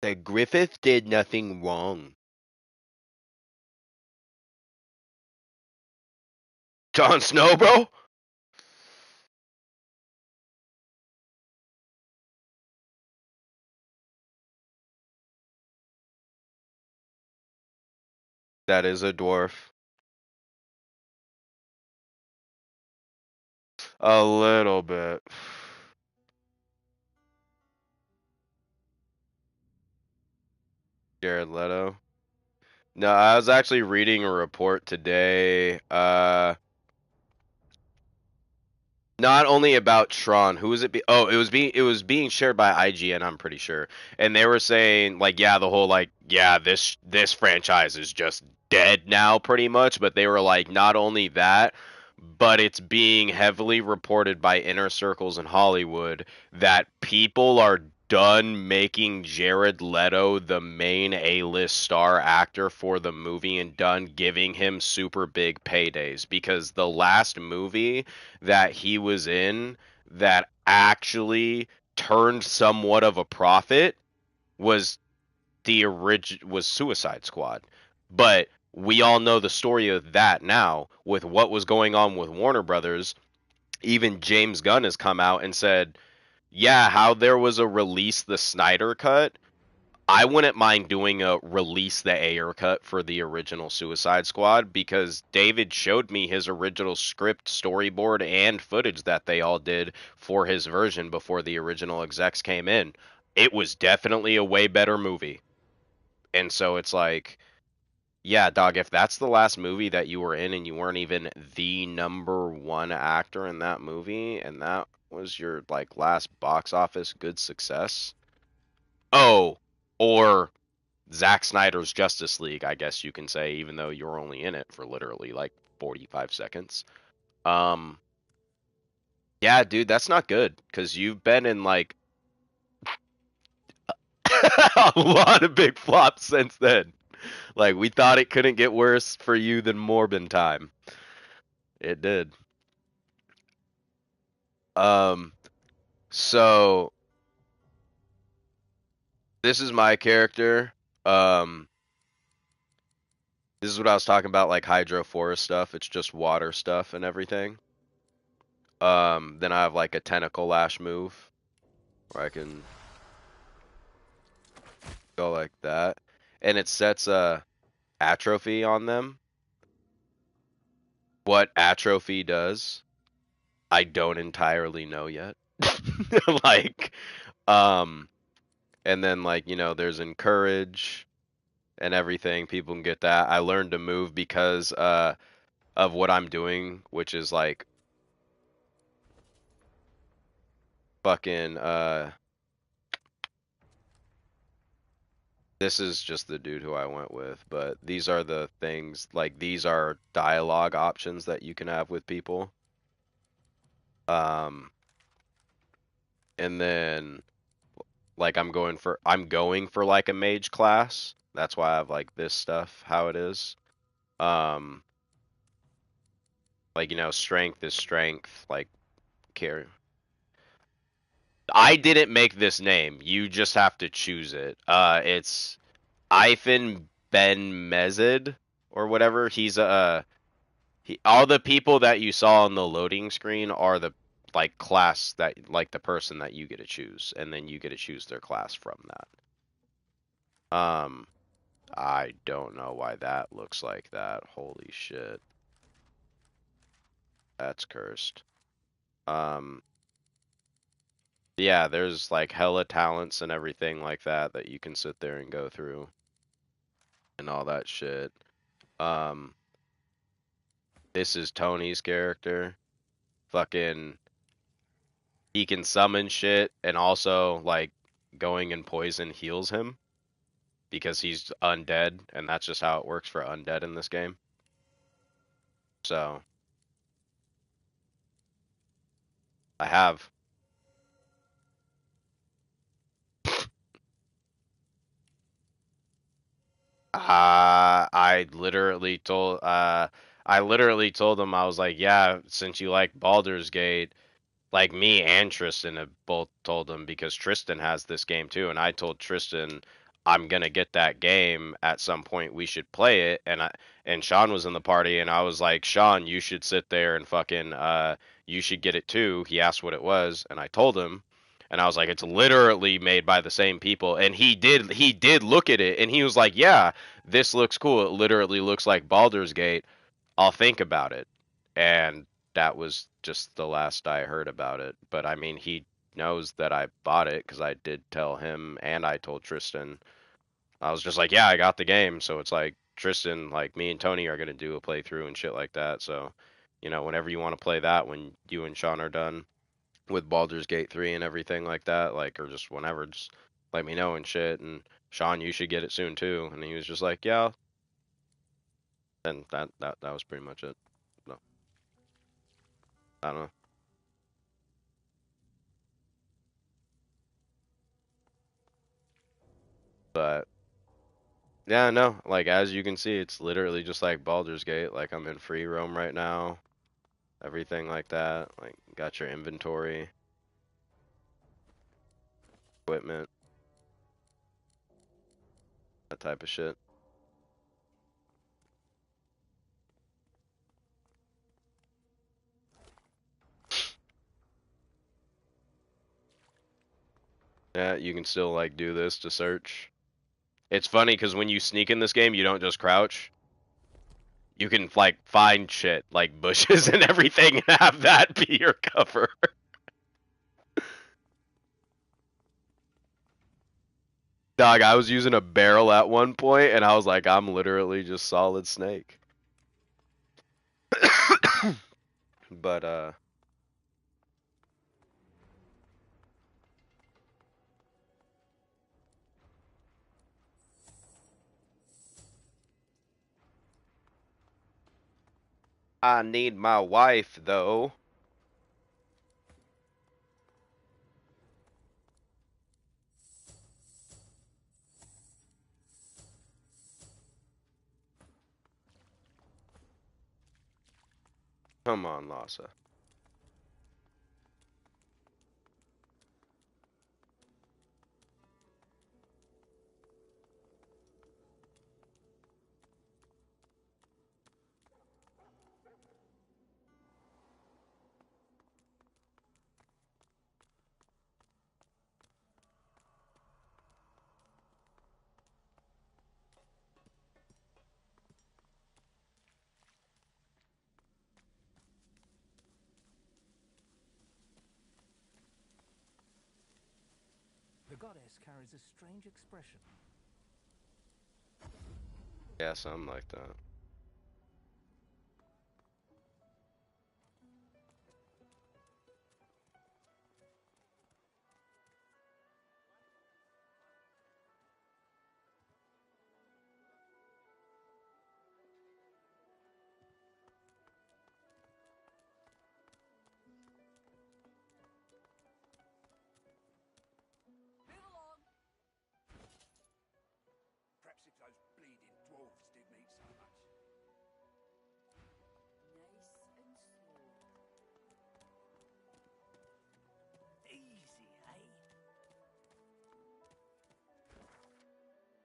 That Griffith did nothing wrong. Jon Snow, bro? That is a dwarf. A little bit. Jared Leto. No, I was actually reading a report today. Not only about Tron, who was it? Oh, it was being shared by IGN, I'm pretty sure, and they were saying like, yeah, the whole like, yeah, this franchise is just dead now, pretty much. But they were like, not only that, but it's being heavily reported by inner circles in Hollywood that people are done making Jared Leto the main A-list star actor for the movie and done giving him super big paydays because the last movie that he was in that actually turned somewhat of a profit was was Suicide Squad. But we all know the story of that now with what was going on with Warner Brothers. Even James Gunn has come out and said, yeah, how there was a release the Snyder cut, I wouldn't mind doing a release the Ayer cut for the original Suicide Squad because David showed me his original script, storyboard, and footage that they all did for his version before the original execs came in. It was definitely a way better movie. And so it's like, yeah, dog, if that's the last movie that you were in and you weren't even the number one actor in that movie and that was your like last box office good success. Oh, or Zack Snyder's Justice League, I guess you can say, even though you're only in it for literally like 45 seconds. Um, yeah, dude, that's not good because you've been in like a lot of big flops since then. Like we thought it couldn't get worse for you than Morbin time. It did. Um, so this is my character. Um, this is what I was talking about, like hydroforest stuff. It's just water stuff and everything. Then I have like a tentacle lash move where I can go like that, and it sets a atrophy on them. What atrophy does, I don't entirely know yet. Like, um, and then like there's encourage and everything. People can get that. I learned to move because of what I'm doing, which is like fucking this is just the dude who I went with, but these are the things, like these are dialogue options that you can have with people. Um, and then like I'm going for like a mage class. That's why I have like this stuff how it is. Um, like strength is strength, like care. I didn't make this name. You just have to choose it. It's Ivan Ben Mezid or whatever. All the people that you saw on the loading screen are the like class that like the person that you get to choose, and then you get to choose their class from that. I don't know why that looks like that. Holy shit, that's cursed. Um, yeah, there's like hella talents and everything like that that you can sit there and go through and all that shit. Um, this is Tony's character. Fucking he can summon shit and also like going in poison heals him because he's undead and that's just how it works for undead in this game. So, I have I literally told him I was like, yeah, since you like Baldur's Gate, like me and Tristan have both told him because Tristan has this game too, and I told Tristan I'm gonna get that game at some point. We should play it. And Sean was in the party, and I was like, Sean, you should sit there and fucking you should get it too. He asked what it was, and I told him, and I was like, it's literally made by the same people. And he did look at it, and he was like, yeah, this looks cool. It literally looks like Baldur's Gate. I'll think about it. And that was just the last I heard about it. But I mean, he knows that I bought it because I did tell him, and I told Tristan. I was just like, yeah, I got the game. So it's like Tristan, like me and Tony are gonna do a playthrough and shit like that. So, whenever you want to play that, when you and Sean are done with Baldur's Gate 3 and everything like that, like, or just whenever, just let me know and shit. And Sean, you should get it soon too. And he was just like, yeah. And that was pretty much it. No, I don't know. But yeah, no, like as you can see, it's literally just like Baldur's Gate. Like I'm in free roam right now, everything like that. Like got your inventory, equipment, that type of shit. Yeah, you can still like do this to search. It's funny because when you sneak in this game, you don't just crouch. You can like find shit like bushes and everything and have that be your cover. Dog, I was using a barrel at one point and I was like, I'm literally just Solid Snake. But I need my wife though. Come on, Lhasa. The goddess carries a strange expression. Yeah, something like that. Perhaps if those bleeding dwarves didn't eat so much. Nice and slow. Easy, eh?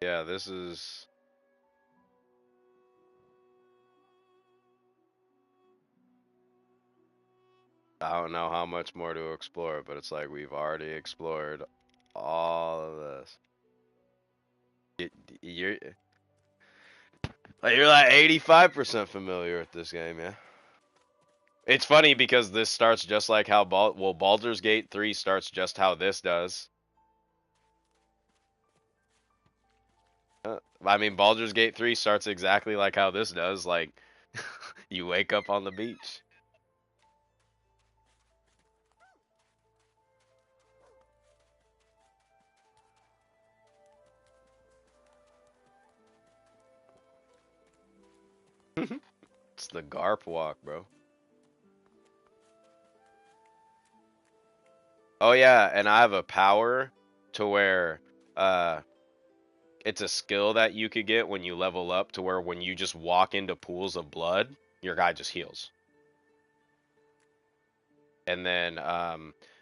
Yeah, this is. I don't know how much more to explore, but it's like we've already explored all of this. You're you're like 85% familiar with this game, yeah. It's funny because this starts just like how Baldur's Gate 3 starts just how this does. I mean, Baldur's Gate 3 starts exactly like how this does. Like, you wake up on the beach. It's the Garp walk, bro. Oh yeah, and I have a power to where uh it's a skill that you could get when you level up to where when you just walk into pools of blood, your guy just heals. And then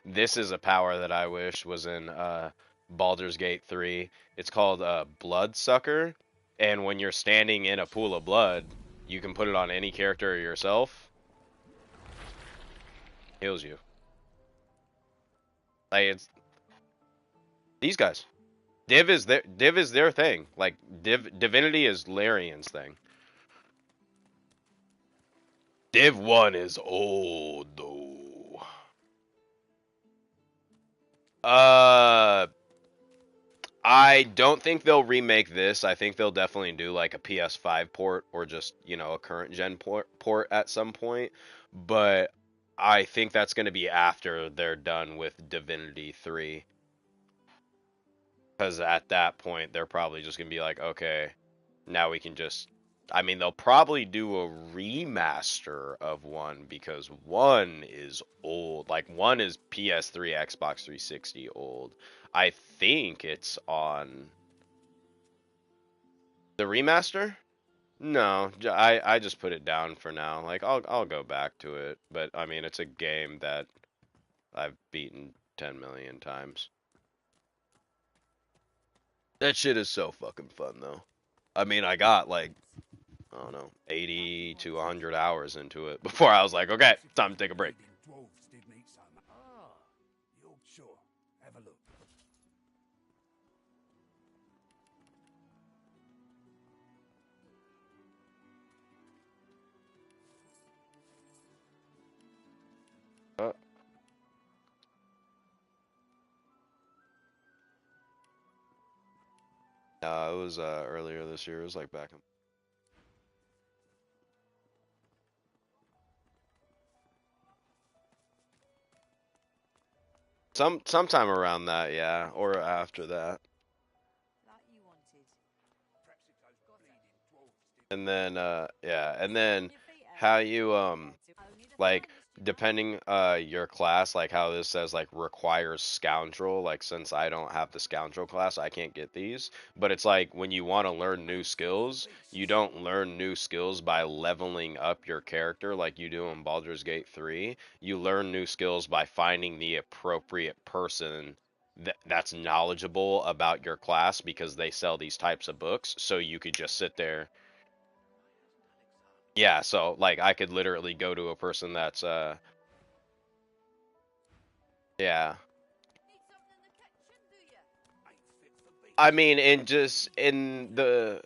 this is a power that I wish was in Baldur's Gate 3. It's called Bloodsucker, and when you're standing in a pool of blood, you can put it on any character or yourself. Heals you. Like it's these guys. Div is their thing. Like Divinity is Larian's thing. Div 1 is old though. I don't think they'll remake this. I think they'll definitely do like a PS5 port or just, you know, a current gen port at some point. But I think that's going to be after they're done with Divinity 3. Because at that point, they're probably just going to be like, okay, now we can just. I mean, they'll probably do a remaster of 1 because 1 is old. Like, 1 is PS3, Xbox 360 old. I think it's on the remaster. No, I just put it down for now. Like, I'll go back to it, but I mean, it's a game that I've beaten 10 million times. That shit is so fucking fun though. I mean, I got like, I don't know, 80 to 100 hours into it before I was like, okay, time to take a break. Bleeding dwarves didn't eat so much. Ah, you're sure. Have a look. Uh, it was earlier this year. It was like back in sometime around that, yeah, or after that. Like you wanted. Perhaps if those bleeding dwarves didn't. And then yeah, and then Your feet out. how you Only the like finest, you know. depending your class, like how this says like requires scoundrel, like since I don't have the scoundrel class, I can't get these. But it's like when you want to learn new skills, you don't learn new skills by leveling up your character like you do in Baldur's Gate 3. You learn new skills by finding the appropriate person that's knowledgeable about your class because they sell these types of books, so you could just sit there. Yeah, so like I could literally go to a person that's yeah. Need something in the kitchen, do you? Ain't fit for being. I mean, in just in the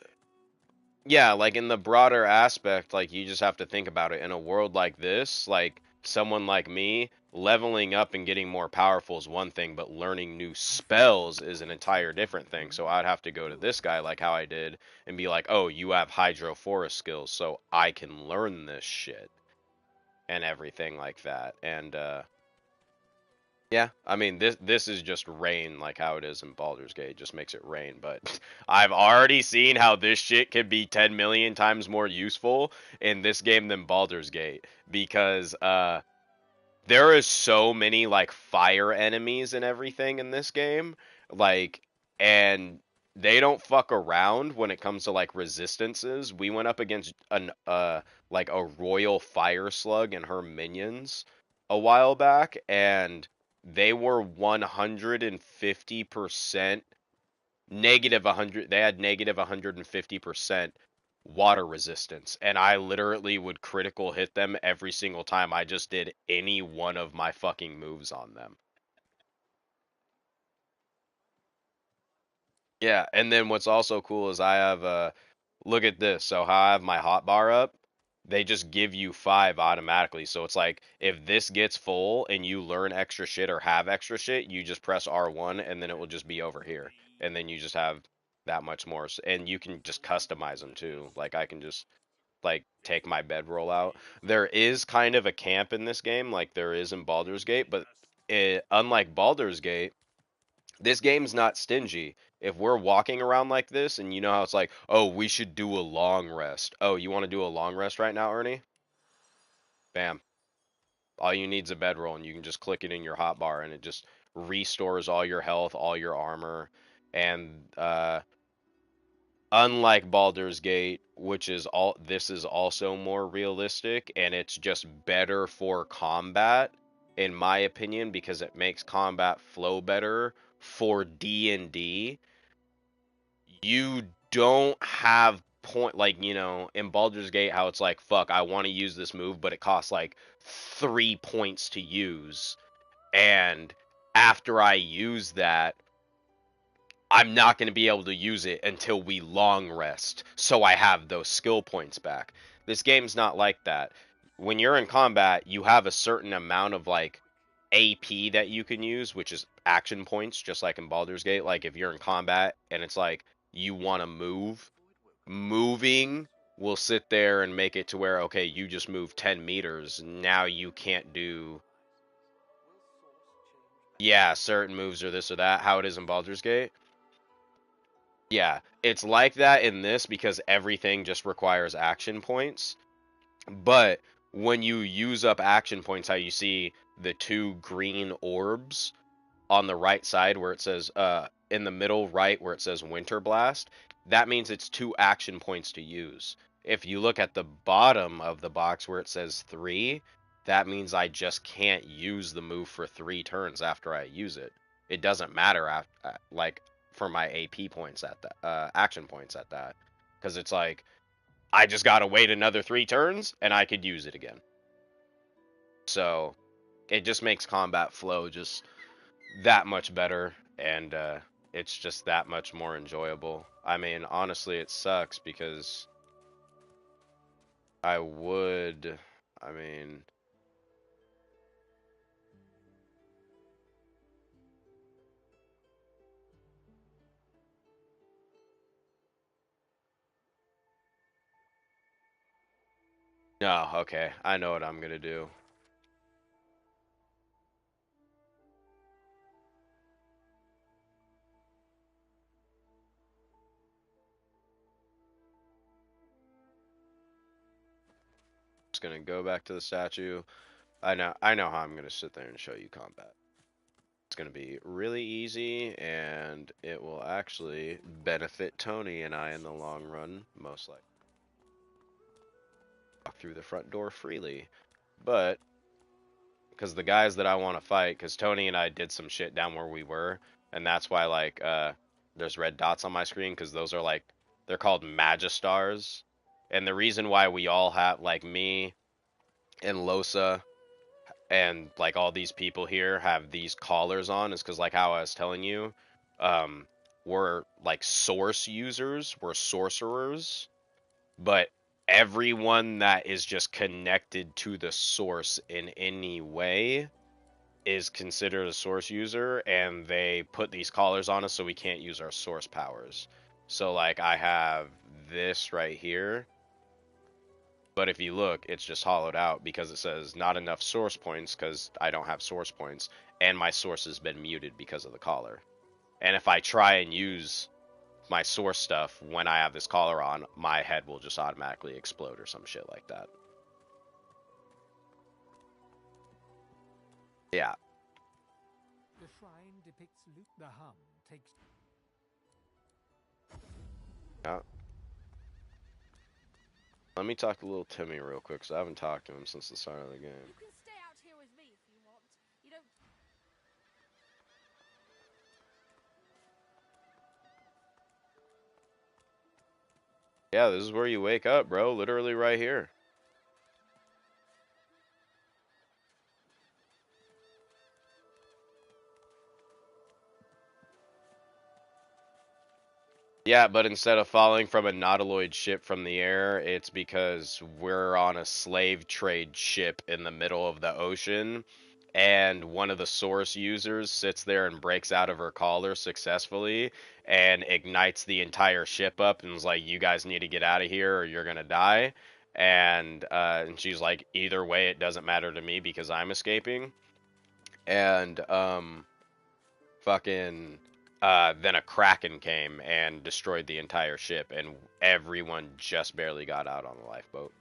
yeah, like in the broader aspect, like you just have to think about it in a world like this, like someone like me, leveling up and getting more powerful is one thing, but learning new spells is an entire different thing. So I'd have to go to this guy like how I did and be like, "Oh, you have Hydro Forest skills, so I can learn this shit." And everything like that. And yeah, I mean this is just rain like how it is in Baldur's Gate. It just makes it rain, but I've already seen how this shit can be 10 million times more useful in this game than Baldur's Gate because there is so many like fire enemies and everything in this game. Like and they don't fuck around when it comes to like resistances. We went up against an like a royal fire slug and her minions a while back and they were 150% negative 100, they had negative 150% water resistance and I literally would critical hit them every single time I just did any one of my fucking moves on them. Yeah, and then what's also cool is I have look at this. So how I have my hotbar up, they just give you 5 automatically. So it's like if this gets full and you learn extra shit or have extra shit, you just press R1 and then it will just be over here. And then you just have that much more. And you can just customize them too. Like I can just like take my bedroll out. There is kind of a camp in this game like there is in Baldur's Gate, but unlike Baldur's Gate, this game's not stingy. If we're walking around like this and you know how it's like, oh, we should do a long rest. Oh, you want to do a long rest right now, Ernie? Bam. All you need is a bedroll and you can just click it in your hotbar and it just restores all your health, all your armor. And unlike Baldur's Gate, which is all this is also more realistic and it's just better for combat in my opinion because it makes combat flow better for D&D, you don't have point, like, you know, in Baldur's Gate, how it's like, fuck, I want to use this move, but it costs like 3 points to use. And after I use that, I'm not going to be able to use it until we long rest, so I have those skill points back. This game's not like that. When you're in combat, you have a certain amount of like AP that you can use, which is action points, just like in Baldur's Gate. Like if you're in combat and it's like you want to move, moving will sit there and make it to where, okay, you just moved 10 meters. Now you can't do, yeah, certain moves or this or that, how it is in Baldur's Gate. Yeah, it's like that in this because everything just requires action points. But when you use up action points, how you see the 2 green orbs on the right side where it says, in the middle right where it says Winter Blast, that means it's 2 action points to use. If you look at the bottom of the box where it says 3, that means I just can't use the move for 3 turns after I use it. It doesn't matter after, like, for my AP points at that, action points at that, because it's like I just gotta wait another 3 turns and I could use it again. So it just makes combat flow just that much better, and it's just that much more enjoyable. I mean, honestly, it sucks because I would, I mean, no, okay, I know what I'm gonna do. Just gonna go back to the statue. I know how I'm gonna sit there and show you combat. It's gonna be really easy, and it will actually benefit Tony and I in the long run, most likely. Walk through the front door freely, but because the guys that I want to fight, because Tony and I did some shit down where we were, and that's why like there's red dots on my screen, because those are like, they're called Magistars, and the reason why we all have, like me and Losa and like all these people here have these collars on is because, like how I was telling you, um we're like source users, we're sorcerers, but everyone that is just connected to the source in any way is considered a source user, and they put these collars on us so we can't use our source powers. So like I have this right here, but if you look, it's just hollowed out because it says not enough source points because I don't have source points, and my source has been muted because of the collar. And if I try and use my source stuff when I have this collar on, my head will just automatically explode or some shit like that. Yeah. The shrine depicts Luke the Hun takes. Yeah. Let me talk to little Timmy real quick, because I haven't talked to him since the start of the game. You can stay out here with me if you want. You don't. Yeah, this is where you wake up, bro. Literally right here. Yeah, but instead of falling from a nautiloid ship from the air, it's because we're on a slave trade ship in the middle of the ocean, and one of the source users sits there and breaks out of her collar successfully and ignites the entire ship up and is like, "You guys need to get out of here or you're gonna die." And she's like, "Either way, it doesn't matter to me because I'm escaping." And fucking then a kraken came and destroyed the entire ship, and everyone just barely got out on the lifeboat.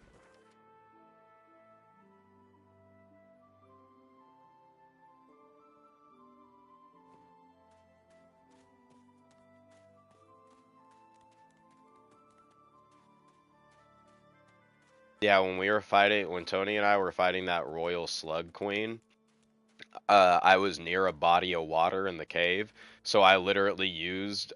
Yeah, when Tony and I were fighting that royal slug queen, I was near a body of water in the cave, so I literally used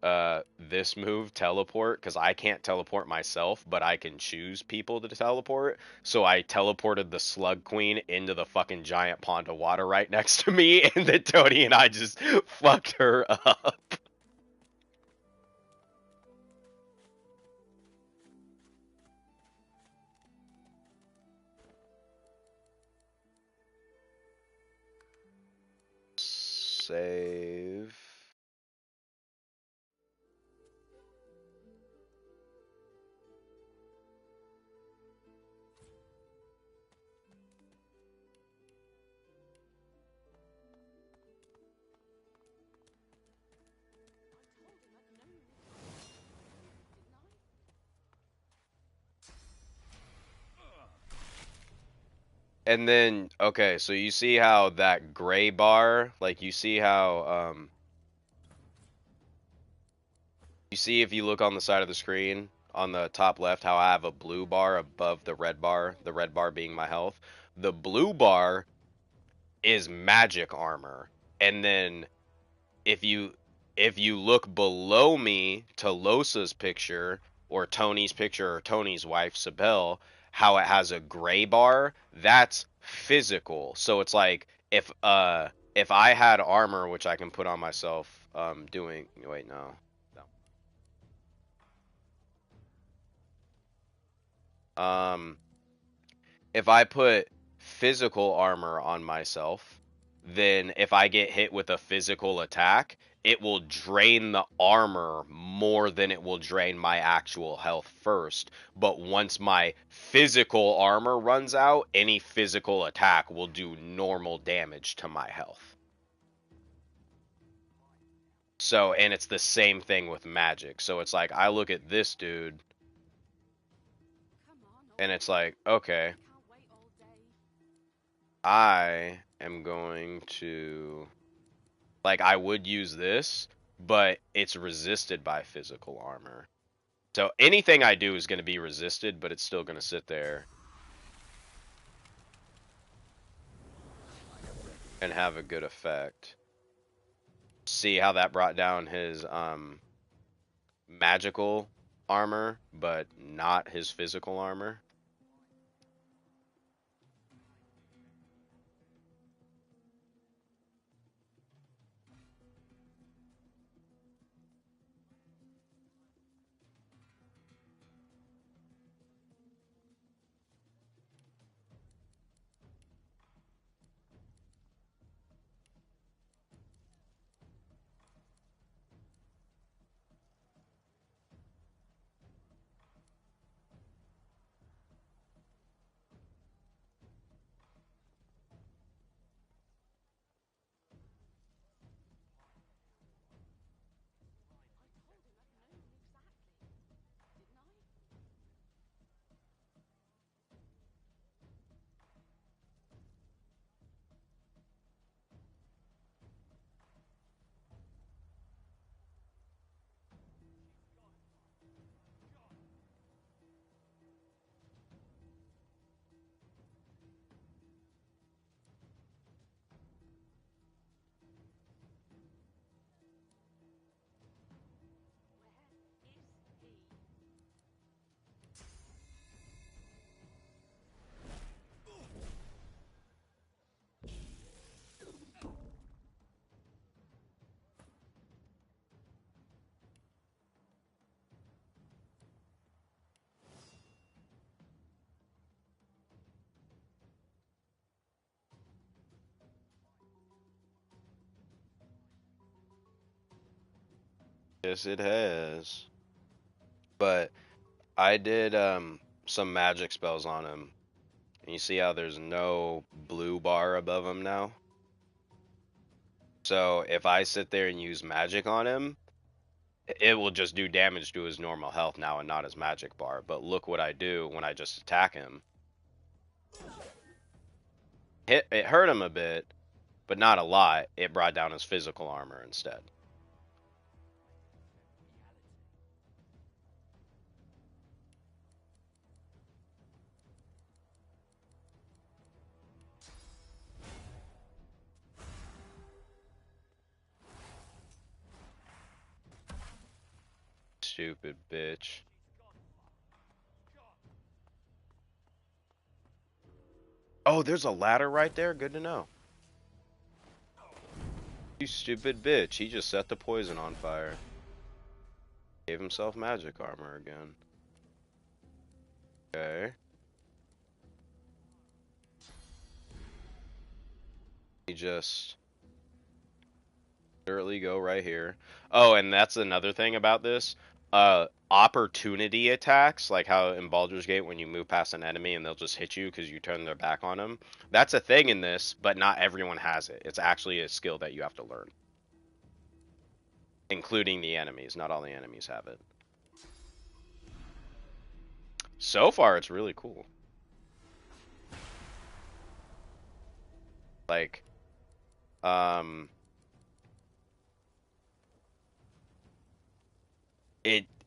this move, teleport, because I can't teleport myself, but I can choose people to teleport. So I teleported the Slug Queen into the fucking giant pond of water right next to me, and then Tony and I just fucked her up. Save. And then, okay, so you see how that gray bar, like you see how, you see if you look on the side of the screen, on the top left, how I have a blue bar above the red bar being my health. The blue bar is magic armor. And then if you look below me to Losa's picture or Tony's picture or Tony's wife Sibel, how it has a gray bar, that's physical. So it's like if I had armor which I can put on myself doing wait no. Um if I put physical armor on myself, then if I get hit with a physical attack, it will drain the armor more than it will drain my actual health first. But once my physical armor runs out, any physical attack will do normal damage to my health. So, and it's the same thing with magic. So it's like I look at this dude and it's like, okay, I am going to, like, I would use this, but it's resisted by physical armor. So anything I do is going to be resisted, but it's still going to sit there and have a good effect. See how that brought down his magical armor, but not his physical armor? Yes, it has. But I did some magic spells on him. And you see how there's no blue bar above him now? So if I sit there and use magic on him, it will just do damage to his normal health now and not his magic bar. But look what I do when I just attack him. It hurt him a bit, but not a lot. It brought down his physical armor instead. stupid bitch. Oh, there's a ladder right there? Good to know. You stupid bitch. He just set the poison on fire. Gave himself magic armor again. Okay. He just literally go right here. Oh, and that's another thing about this. Opportunity attacks, like how in Baldur's Gate when you move past an enemy and they'll just hit you because you turn their back on them. That's a thing in this, but not everyone has it. It's actually a skill that you have to learn. Including the enemies. Not all the enemies have it. So far, it's really cool. Like,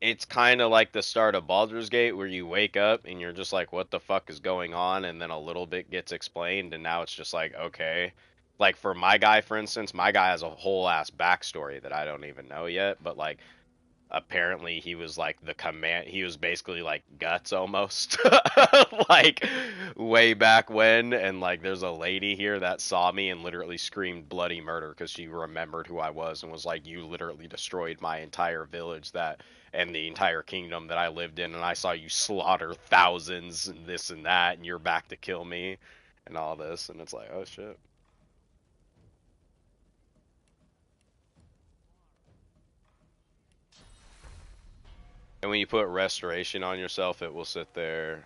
it's kind of like the start of Baldur's Gate where you wake up and you're just like, what the fuck is going on? And then a little bit gets explained, and now it's just like, okay. Like for my guy, for instance, my guy has a whole ass backstory that I don't even know yet, but like apparently he was like he was basically like Guts almost like way back when, and like there's a lady here that saw me and literally screamed bloody murder because she remembered who I was and was like, you literally destroyed my entire village that and the entire kingdom that I lived in, and I saw you slaughter thousands and this and that, and you're back to kill me and all this. And it's like, oh shit. And when you put restoration on yourself, it will sit there,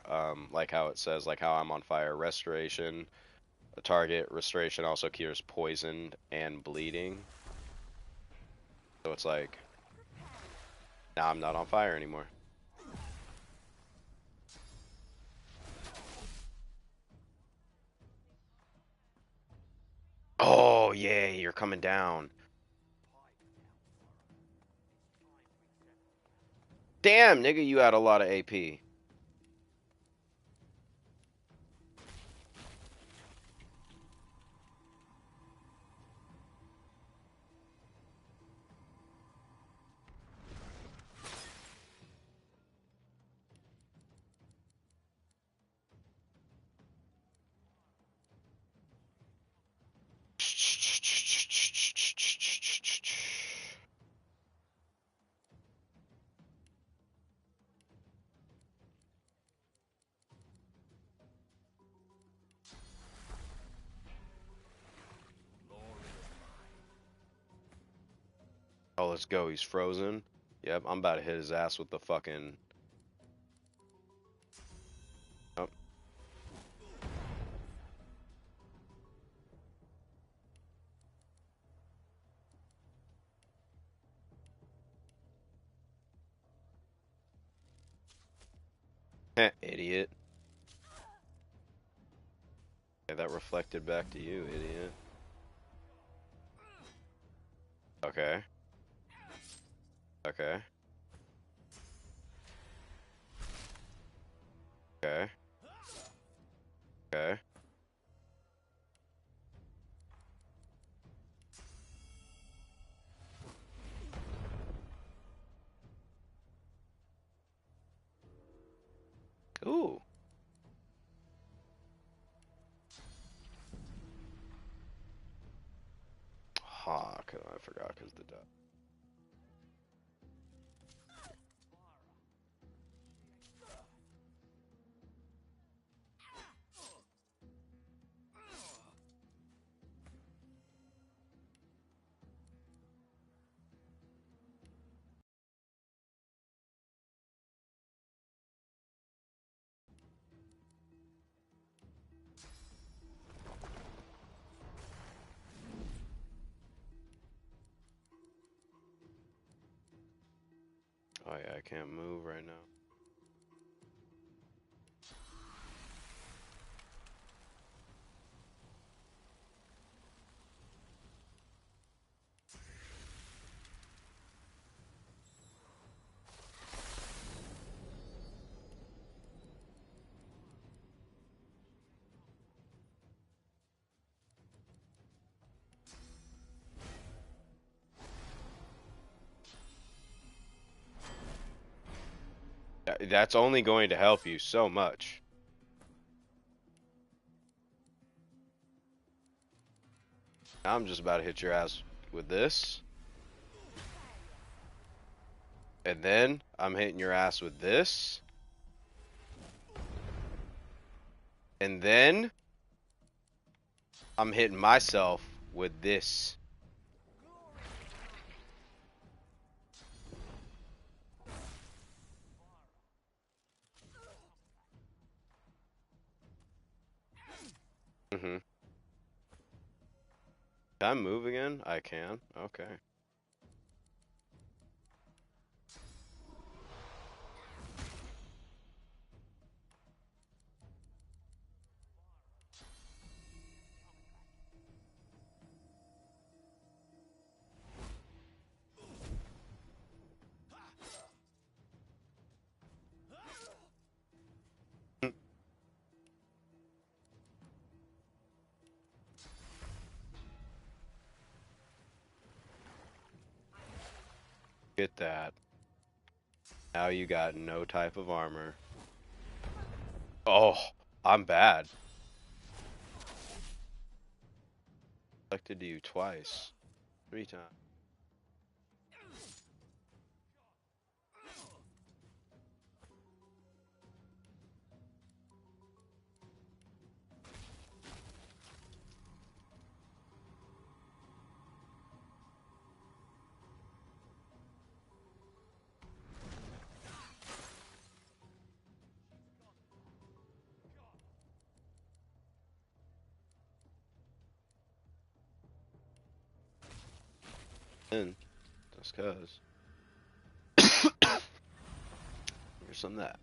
like how it says, like how I'm on fire. Restoration, a target. Restoration also cures poison and bleeding. So it's like, now I'm not on fire anymore. Oh, yeah, you're coming down. Damn, nigga, you had a lot of AP. Oh, let's go. He's frozen. Yep, I'm about to hit his ass with the fucking... Oh. Heh, idiot. Yeah, that reflected back to you, idiot. Okay. Okay. Okay. Okay. Ooh. Ha, I forgot because the dot. Oh yeah, I can't move right now. That's only going to help you so much. Now I'm just about to hit your ass with this. And then I'm hitting your ass with this. And then I'm hitting myself with this. Can I move again? I can. Okay. Get that. Now you got no type of armor. Oh, I'm bad. Selected you twice. 3 times. In. Just cause. Here's some of that.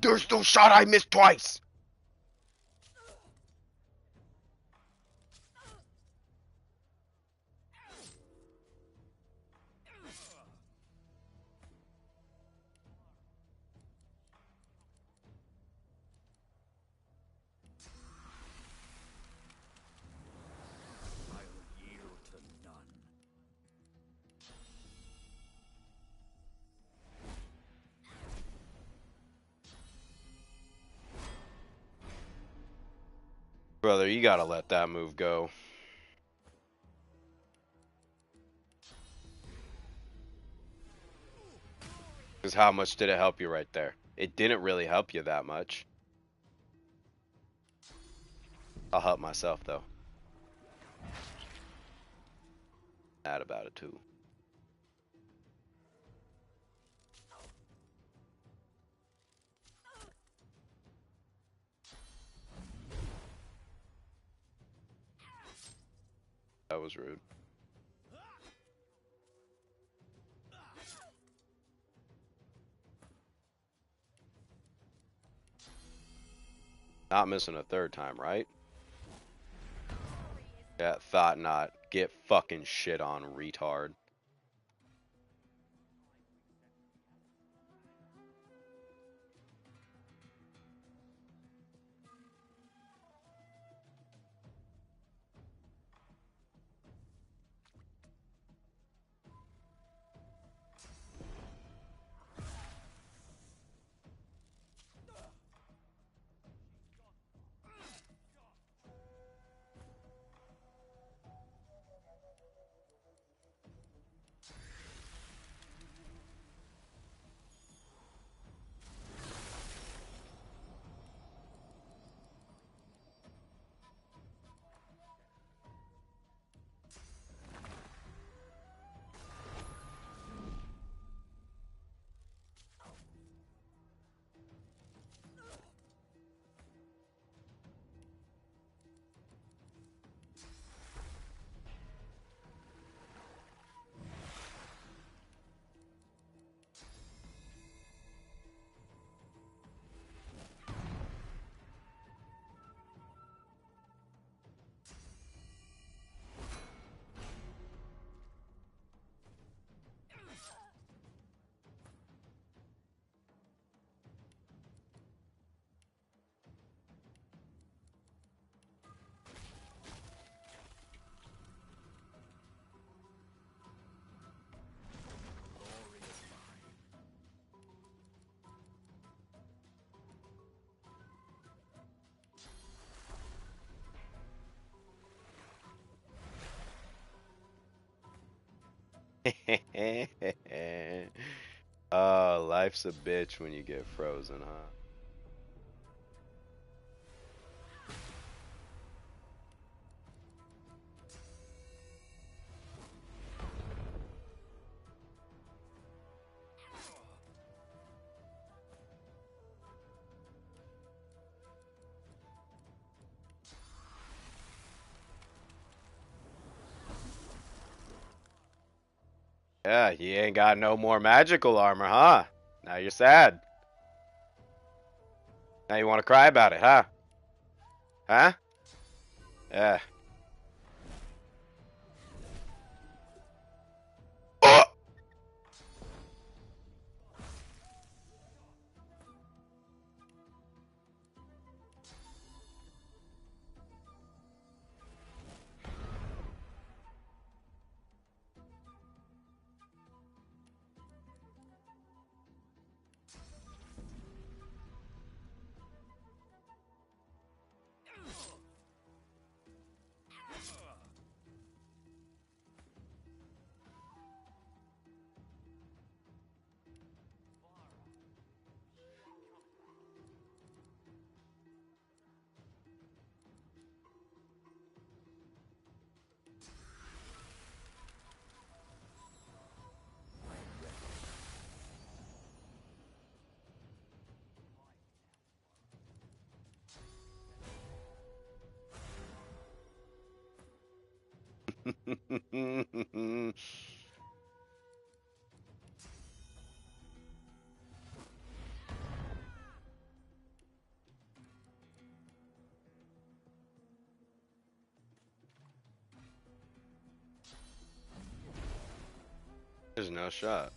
There's no shot I missed twice! I'll yield to none. Brother, you gotta let that move go. Because how much did it help you right there? It didn't really help you that much. I'll help myself, though. Mad about it, too. That was rude. Not missing a third time, right? Yeah, thought not. Get fucking shit on, retard. Oh, life's a bitch when you get frozen, huh? Yeah, you ain't got no more magical armor, huh? Now you're sad. Now you want to cry about it, huh? Huh? Yeah. Oh! There's no shot.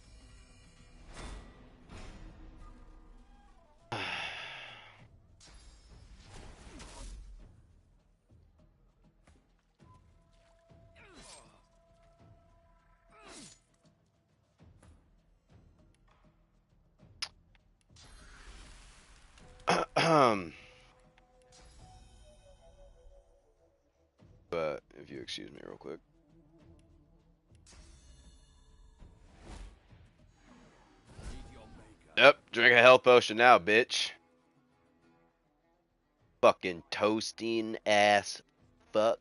But if you excuse me real quick. Yep, drink a health potion now, bitch. Fucking toasting ass fuck.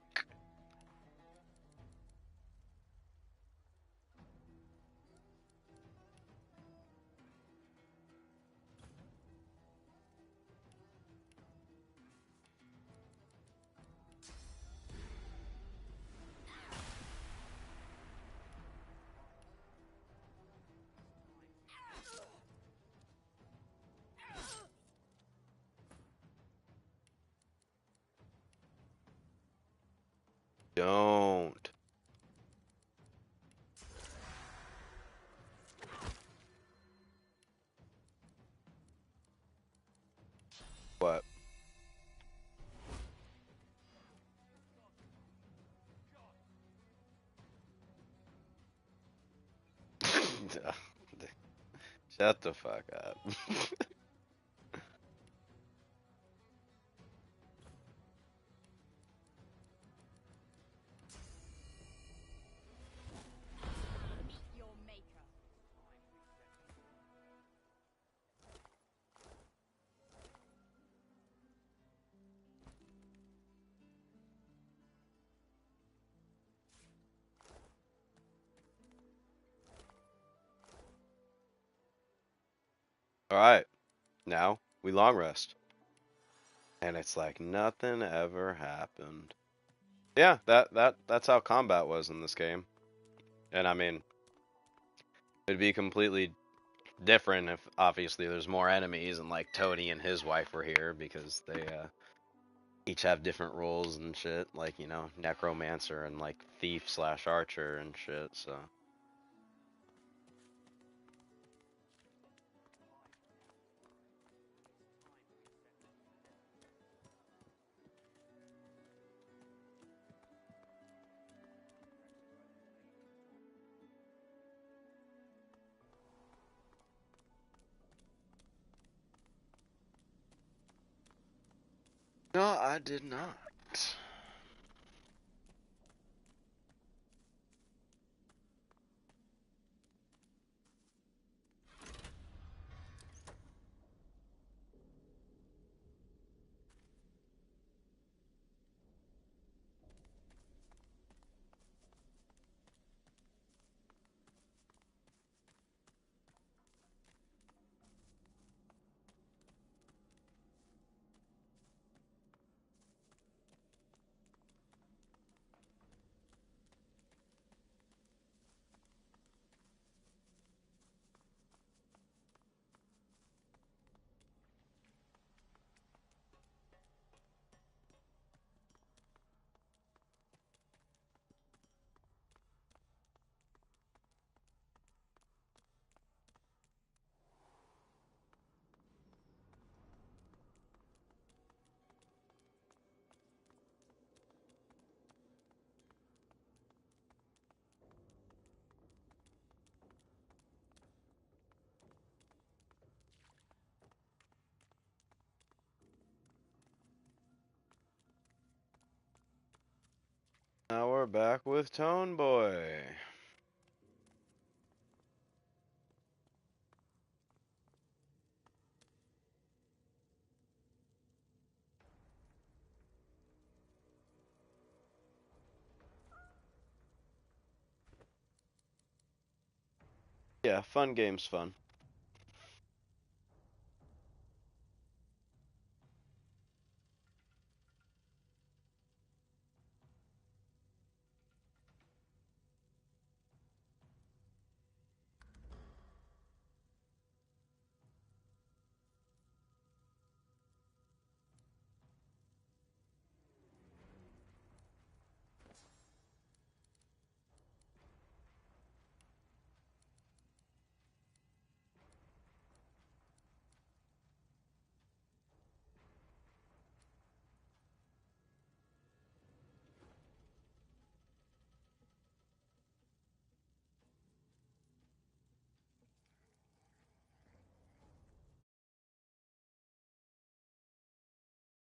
Don't. What? Shut the fuck up. Your maker. Alright. Now we long rest. And it's like nothing ever happened. Yeah, that's how combat was in this game. And I mean, it'd be completely different if obviously there's more enemies and like Tony and his wife were here because they each have different roles and shit, like, you know, necromancer and like thief slash archer and shit, so. No, I did not. we're back with Tone Boy. Yeah, fun game's fun.